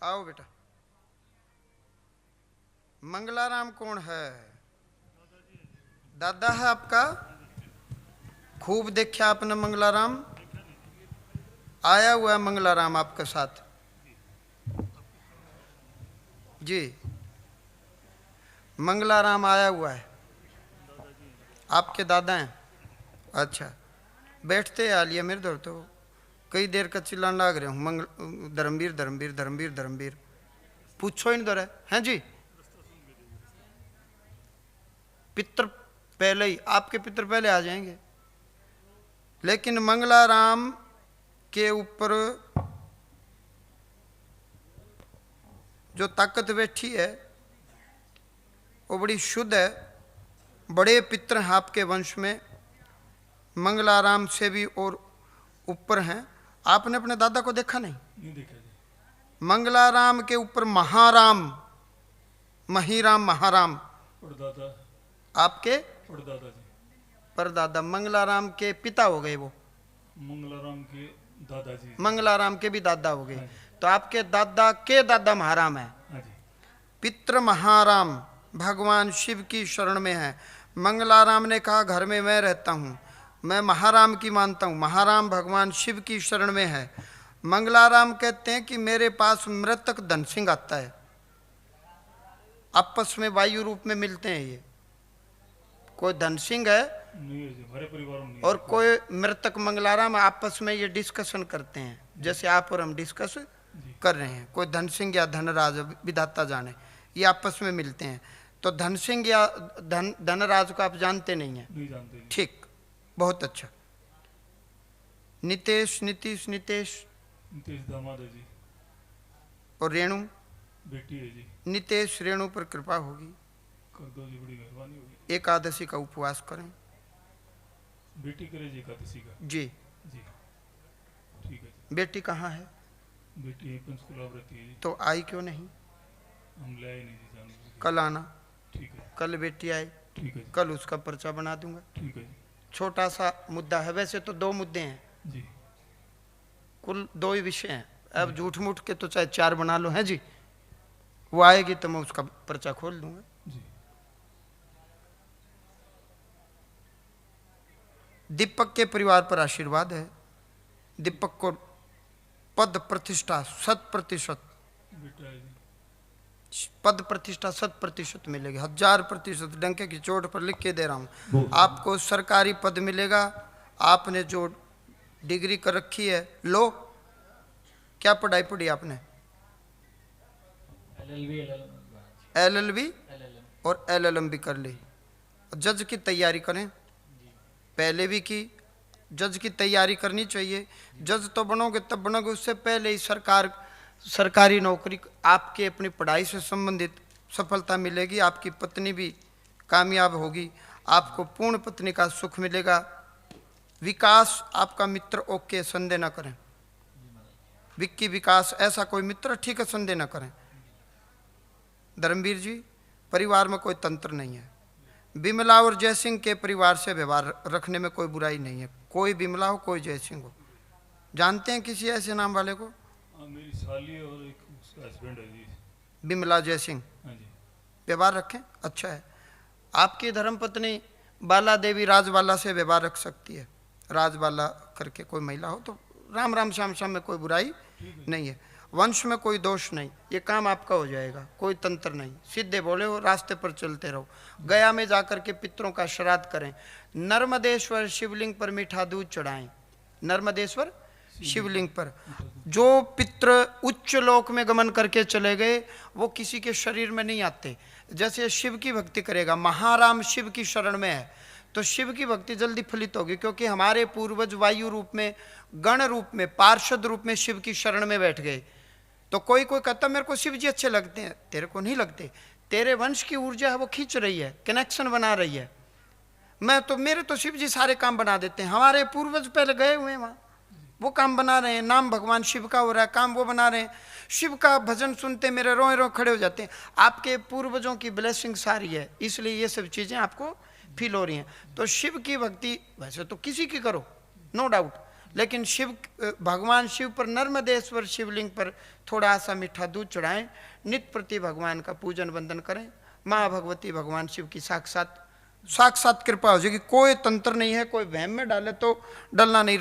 आओ बेटा। मंगलाराम कौन है? दादा है आपका? खूब देखा आपने मंगलाराम? आया हुआ है मंगलाराम आपके साथ? जी, मंगलाराम आया हुआ है, आपके दादा हैं? अच्छा, बैठते आ लिया मेरे दर तो कई देर का चिल्लाने लग रहे हूँ, धर्मवीर धर्मवीर धर्मवीर धर्मवीर, पूछो इन दर है जी। पितर पहले ही, आपके पितर पहले आ जाएंगे, लेकिन मंगलाराम के ऊपर जो ताकत बैठी है वो बड़ी शुद्ध है। बड़े पितर हैं आपके वंश में, मंगलाराम से भी और ऊपर हैं। आपने अपने दादा को देखा नहीं? नहीं देखा जी। मंगलाराम के ऊपर महाराम, महीराम, महाराम परदादा, आपके परदादा जी, परदादा। मंगलाराम के पिता हो गए वो, मंगलाराम के दादाजी, मंगलाराम के भी दादा हो गए। तो आपके दादा के दादा महाराम है। हाँ जी। पितृ महाराम भगवान शिव की शरण में है। मंगलाराम ने कहा घर में मैं रहता हूँ, मैं महाराम की मानता हूँ, महाराम भगवान शिव की शरण में है। मंगलाराम कहते हैं कि मेरे पास मृतक धन सिंह आता है, आपस में वायु रूप में मिलते हैं। ये कोई धन सिंह है नहीं है जी, हमारे परिवार में नहीं और है। कोई मृतक मंगलाराम, आपस में ये डिस्कशन करते हैं जैसे आप और हम डिस्कस कर रहे हैं। कोई धन सिंह या धनराज, विधाता जाने, ये आपस में मिलते हैं। तो धन सिंह या धनराज को आप जानते नहीं हैं? नहीं जानते। ठीक, बहुत अच्छा। नितेश, नीतीश, नितेश, नितेश दामाद है जी, और रेणु बेटी है जी। नितेश रेणु पर कृपा होगी, कर दो जी, बड़ी मेहरबानी होगी। एकादशी का उपवास करें। बेटी करे जी एकादशी का? जी जी, ठीक है जी। बेटी कहाँ है? बेटी पंचकुला रहती है जी। तो आई क्यों नहीं? हम ले आए नहीं जी, जान। कल आना। ठीक है, कल बेटी आए, ठीक है जी, कल उसका पर्चा बना दूंगा। ठीक है जी। छोटा सा मुद्दा है, वैसे तो 2 मुद्दे हैं, जी, कुल 2 ही विषय हैं। अब झूठ मूठ के तो चाहे 4 बना लो, हैं जी। वो आएगी तो मैं उसका पर्चा खोल दूंगा। जी। दीपक के परिवार पर आशीर्वाद है। दीपक को पद प्रतिष्ठा 100%, बेटा है जी। पद प्रतिष्ठा 100% मिलेगी, 1000%। डंके की चोट पर लिख के दे रहा हूँ, आपको सरकारी पद मिलेगा। आपने जो डिग्री कर रखी है, लो, क्या पढ़ाई पढ़ी आपने? LLB और LLM भी कर ली। जज की तैयारी करें, पहले भी की। जज की तैयारी करनी चाहिए। जज तो बनोगे तब बनोगे, उससे पहले ही सरकारी नौकरी, आपके अपनी पढ़ाई से संबंधित सफलता मिलेगी। आपकी पत्नी भी कामयाब होगी, आपको पूर्ण पत्नी का सुख मिलेगा। विकास आपका मित्र ओके, संदेह न करें। विक्की विकास ऐसा कोई मित्र, ठीक है, संदेह न करें। धर्मवीर जी, परिवार में कोई तंत्र नहीं है। बिमला और जयसिंह के परिवार से व्यवहार रखने में कोई बुराई नहीं है। कोई बिमला हो, कोई जयसिंह हो। जानते हैं किसी ऐसे नाम वाले को? मेरी साली है और एक उसका हस्बैंड है जी। बिमला जयसिंह। हाँ जी। व्यवहार रखें, अच्छा है। आपकी धर्मपत्नी बाला देवी राजबाला से व्यवहार रख सकती है। राजबाला करके कोई महिला हो तो राम राम श्याम श्याम में कोई बुराई नहीं है। वंश में कोई दोष नहीं, ये काम आपका हो जाएगा। कोई तंत्र नहीं, सीधे बोले हो, रास्ते पर चलते रहो। गया में जाकर के पितरों का श्राद्ध करें। नर्मदेश्वर शिवलिंग पर मीठा दूध चढ़ाएं। नर्मदेश्वर शिवलिंग पर। जो पितृ उच्च लोक में गमन करके चले गए वो किसी के शरीर में नहीं आते। जैसे शिव की भक्ति करेगा, महाराम शिव की शरण में है, तो शिव की भक्ति जल्दी फलित होगी, क्योंकि हमारे पूर्वज वायु रूप में, गण रूप में, पार्षद रूप में शिव की शरण में बैठ गए। तो कोई कोई कहता मेरे को शिव जी अच्छे लगते हैं, तेरे को नहीं लगते। तेरे वंश की ऊर्जा है वो खींच रही है, कनेक्शन बना रही है। मैं तो, मेरे तो शिव जी सारे काम बना देते हैं। हमारे पूर्वज पहले गए हुए हैं वहाँ, वो काम बना रहे हैं। नाम भगवान शिव का हो रहा है, काम वो बना रहे हैं। शिव का भजन सुनते मेरे रोए रोए खड़े हो जाते हैं। आपके पूर्वजों की ब्लेसिंग सारी है, इसलिए ये सब चीज़ें आपको फील हो रही हैं। तो शिव की भक्ति वैसे तो किसी की करो, नो डाउट, लेकिन भगवान शिव पर नर्मदेश्वर शिवलिंग पर थोड़ा सा मीठा दूध चढ़ाएं, नित्य प्रति भगवान का पूजन वंदन करें। माँ भगवती भगवान शिव की साक्षात कृपा हो जाएगी। कोई तंत्र नहीं है, कोई वहम में डाले तो डलना नहीं।